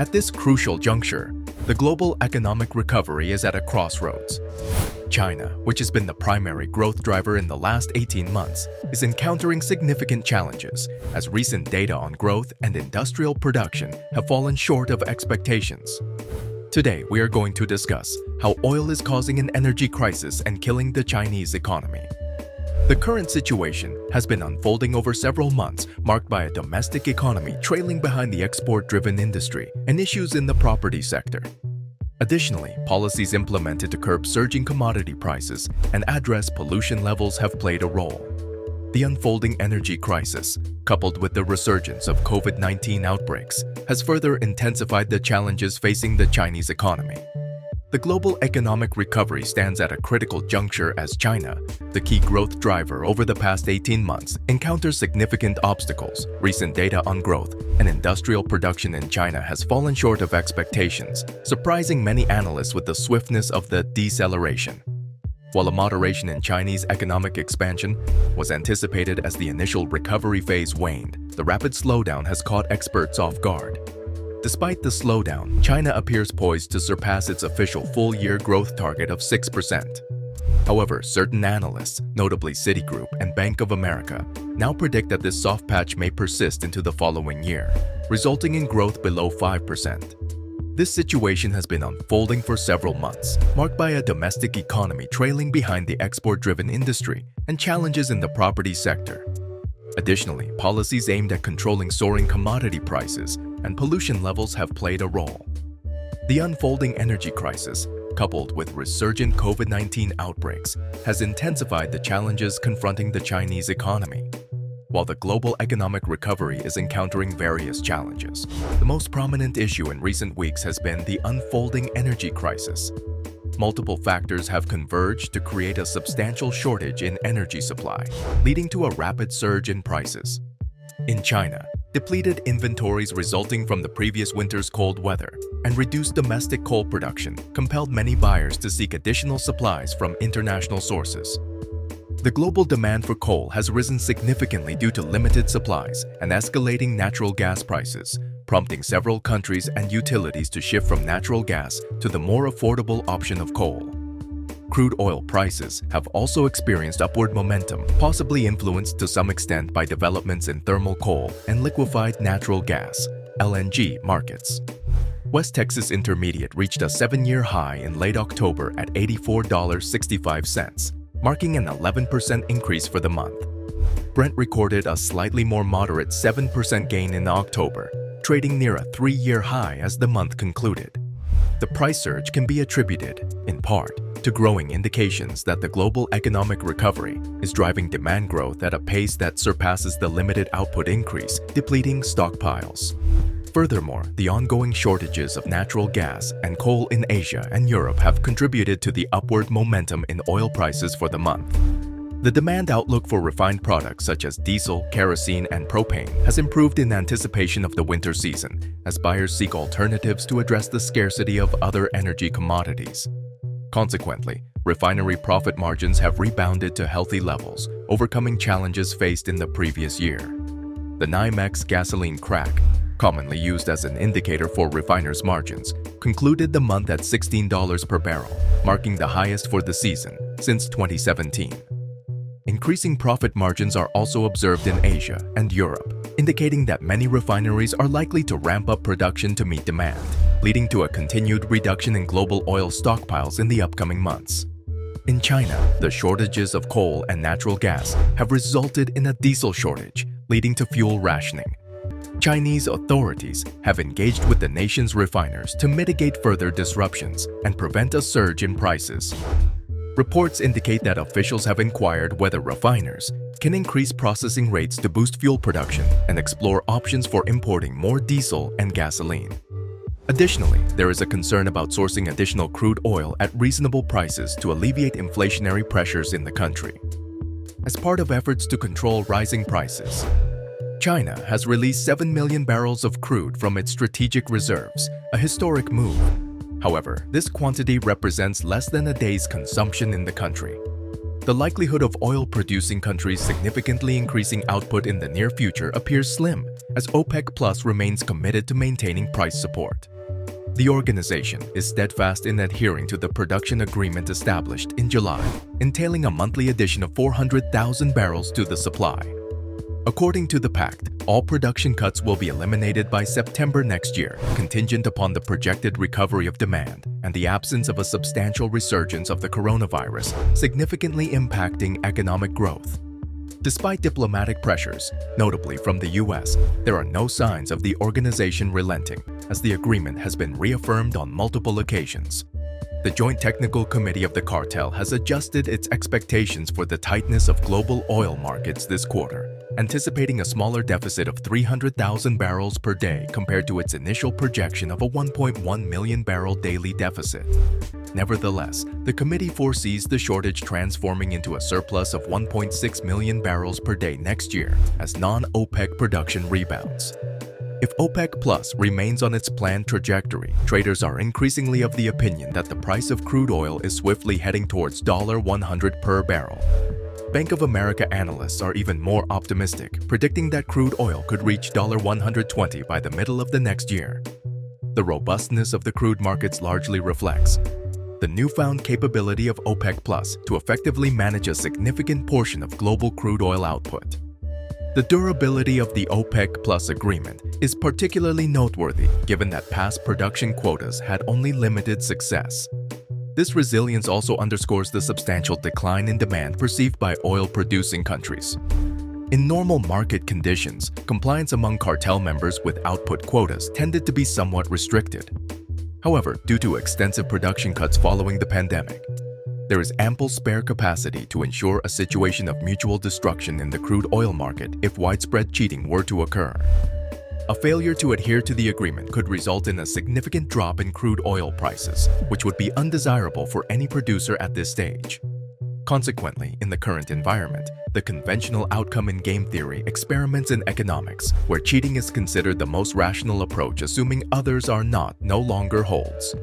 At this crucial juncture, the global economic recovery is at a crossroads. China, which has been the primary growth driver in the last 18 months, is encountering significant challenges as recent data on growth and industrial production have fallen short of expectations. Today, we are going to discuss how oil is causing an energy crisis and killing the Chinese economy. The current situation has been unfolding over several months, marked by a domestic economy trailing behind the export-driven industry and issues in the property sector. Additionally, policies implemented to curb surging commodity prices and address pollution levels have played a role. The unfolding energy crisis, coupled with the resurgence of COVID-19 outbreaks, has further intensified the challenges facing the Chinese economy. The global economic recovery stands at a critical juncture as China, the key growth driver over the past 18 months, encounters significant obstacles. Recent data on growth and industrial production in China has fallen short of expectations, surprising many analysts with the swiftness of the deceleration. While a moderation in Chinese economic expansion was anticipated as the initial recovery phase waned, the rapid slowdown has caught experts off guard. Despite the slowdown, China appears poised to surpass its official full-year growth target of 6%. However, certain analysts, notably Citigroup and Bank of America, now predict that this soft patch may persist into the following year, resulting in growth below 5%. This situation has been unfolding for several months, marked by a domestic economy trailing behind the export-driven industry and challenges in the property sector. Additionally, policies aimed at controlling soaring commodity prices and pollution levels have played a role. The unfolding energy crisis, coupled with resurgent COVID-19 outbreaks, has intensified the challenges confronting the Chinese economy. While the global economic recovery is encountering various challenges, the most prominent issue in recent weeks has been the unfolding energy crisis. Multiple factors have converged to create a substantial shortage in energy supply, leading to a rapid surge in prices. In China, depleted inventories resulting from the previous winter's cold weather and reduced domestic coal production compelled many buyers to seek additional supplies from international sources. The global demand for coal has risen significantly due to limited supplies and escalating natural gas prices, prompting several countries and utilities to shift from natural gas to the more affordable option of coal. Crude oil prices have also experienced upward momentum, possibly influenced to some extent by developments in thermal coal and liquefied natural gas (LNG) markets. West Texas Intermediate reached a 7-year high in late October at $84.65, marking an 11% increase for the month. Brent recorded a slightly more moderate 7% gain in October, trading near a 3-year high as the month concluded. The price surge can be attributed, in part, to growing indications that the global economic recovery is driving demand growth at a pace that surpasses the limited output increase, depleting stockpiles. Furthermore, the ongoing shortages of natural gas and coal in Asia and Europe have contributed to the upward momentum in oil prices for the month. The demand outlook for refined products such as diesel, kerosene, and propane has improved in anticipation of the winter season, as buyers seek alternatives to address the scarcity of other energy commodities. Consequently, refinery profit margins have rebounded to healthy levels, overcoming challenges faced in the previous year. The NYMEX gasoline crack, commonly used as an indicator for refiners' margins, concluded the month at $16 per barrel, marking the highest for the season since 2017. Increasing profit margins are also observed in Asia and Europe, indicating that many refineries are likely to ramp up production to meet demand, leading to a continued reduction in global oil stockpiles in the upcoming months. In China, the shortages of coal and natural gas have resulted in a diesel shortage, leading to fuel rationing. Chinese authorities have engaged with the nation's refiners to mitigate further disruptions and prevent a surge in prices. Reports indicate that officials have inquired whether refiners can increase processing rates to boost fuel production and explore options for importing more diesel and gasoline. Additionally, there is a concern about sourcing additional crude oil at reasonable prices to alleviate inflationary pressures in the country. As part of efforts to control rising prices, China has released 7 million barrels of crude from its strategic reserves, a historic move. However, this quantity represents less than a day's consumption in the country. The likelihood of oil-producing countries significantly increasing output in the near future appears slim, as OPEC Plus remains committed to maintaining price support. The organization is steadfast in adhering to the production agreement established in July, entailing a monthly addition of 400,000 barrels to the supply. According to the pact, all production cuts will be eliminated by September next year, contingent upon the projected recovery of demand and the absence of a substantial resurgence of the coronavirus, significantly impacting economic growth. Despite diplomatic pressures, notably from the US, there are no signs of the organization relenting, as the agreement has been reaffirmed on multiple occasions. The Joint Technical Committee of the cartel has adjusted its expectations for the tightness of global oil markets this quarter, anticipating a smaller deficit of 300,000 barrels per day compared to its initial projection of a 1.1 million barrel daily deficit. Nevertheless, the committee foresees the shortage transforming into a surplus of 1.6 million barrels per day next year as non-OPEC production rebounds. If OPEC Plus remains on its planned trajectory, traders are increasingly of the opinion that the price of crude oil is swiftly heading towards $100 per barrel. Bank of America analysts are even more optimistic, predicting that crude oil could reach $120 by the middle of the next year. The robustness of the crude markets largely reflects the newfound capability of OPEC Plus to effectively manage a significant portion of global crude oil output. The durability of the OPEC Plus agreement is particularly noteworthy given that past production quotas had only limited success. This resilience also underscores the substantial decline in demand perceived by oil-producing countries. In normal market conditions, compliance among cartel members with output quotas tended to be somewhat restricted. However, due to extensive production cuts following the pandemic, there is ample spare capacity to ensure a situation of mutual destruction in the crude oil market if widespread cheating were to occur. A failure to adhere to the agreement could result in a significant drop in crude oil prices, which would be undesirable for any producer at this stage. Consequently, in the current environment, the conventional outcome in game theory experiments in economics, where cheating is considered the most rational approach assuming others are not, no longer holds.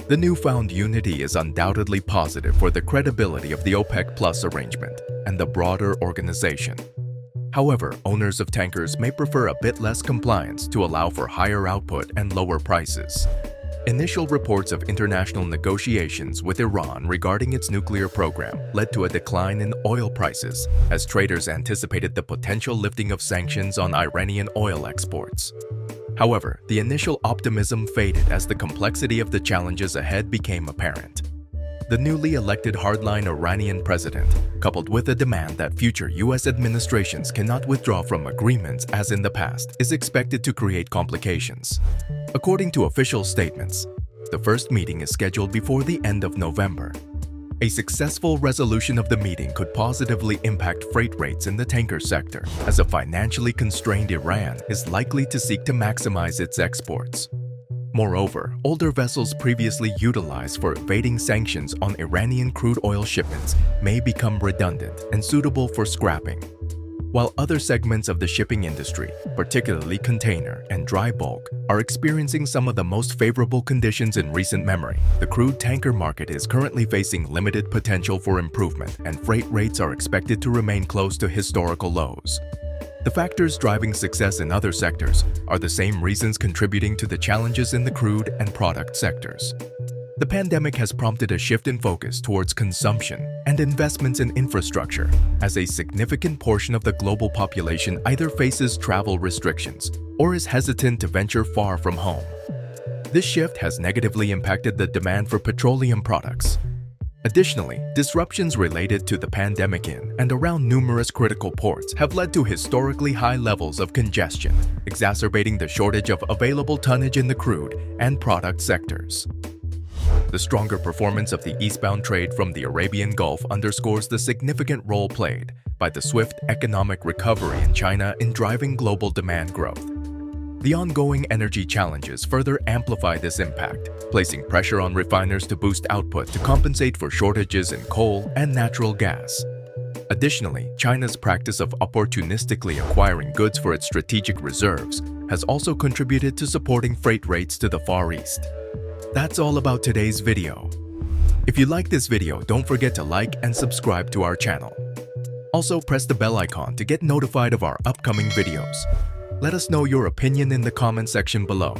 The newfound unity is undoubtedly positive for the credibility of the OPEC Plus arrangement and the broader organization. However, owners of tankers may prefer a bit less compliance to allow for higher output and lower prices. Initial reports of international negotiations with Iran regarding its nuclear program led to a decline in oil prices as traders anticipated the potential lifting of sanctions on Iranian oil exports. However, the initial optimism faded as the complexity of the challenges ahead became apparent. The newly elected hardline Iranian president, coupled with a demand that future US administrations cannot withdraw from agreements as in the past, is expected to create complications. According to official statements, the first meeting is scheduled before the end of November. A successful resolution of the meeting could positively impact freight rates in the tanker sector, as a financially constrained Iran is likely to seek to maximize its exports. Moreover, older vessels previously utilized for evading sanctions on Iranian crude oil shipments may become redundant and suitable for scrapping. While other segments of the shipping industry, particularly container and dry bulk, are experiencing some of the most favorable conditions in recent memory, the crude tanker market is currently facing limited potential for improvement, and freight rates are expected to remain close to historical lows. The factors driving success in other sectors are the same reasons contributing to the challenges in the crude and product sectors. The pandemic has prompted a shift in focus towards consumption and investments in infrastructure, as a significant portion of the global population either faces travel restrictions or is hesitant to venture far from home. This shift has negatively impacted the demand for petroleum products. Additionally, disruptions related to the pandemic in and around numerous critical ports have led to historically high levels of congestion, exacerbating the shortage of available tonnage in the crude and product sectors. The stronger performance of the eastbound trade from the Arabian Gulf underscores the significant role played by the swift economic recovery in China in driving global demand growth. The ongoing energy challenges further amplify this impact, placing pressure on refiners to boost output to compensate for shortages in coal and natural gas. Additionally, China's practice of opportunistically acquiring goods for its strategic reserves has also contributed to supporting freight rates to the Far East. That's all about today's video. If you like this video, don't forget to like and subscribe to our channel. Also, press the bell icon to get notified of our upcoming videos. Let us know your opinion in the comment section below.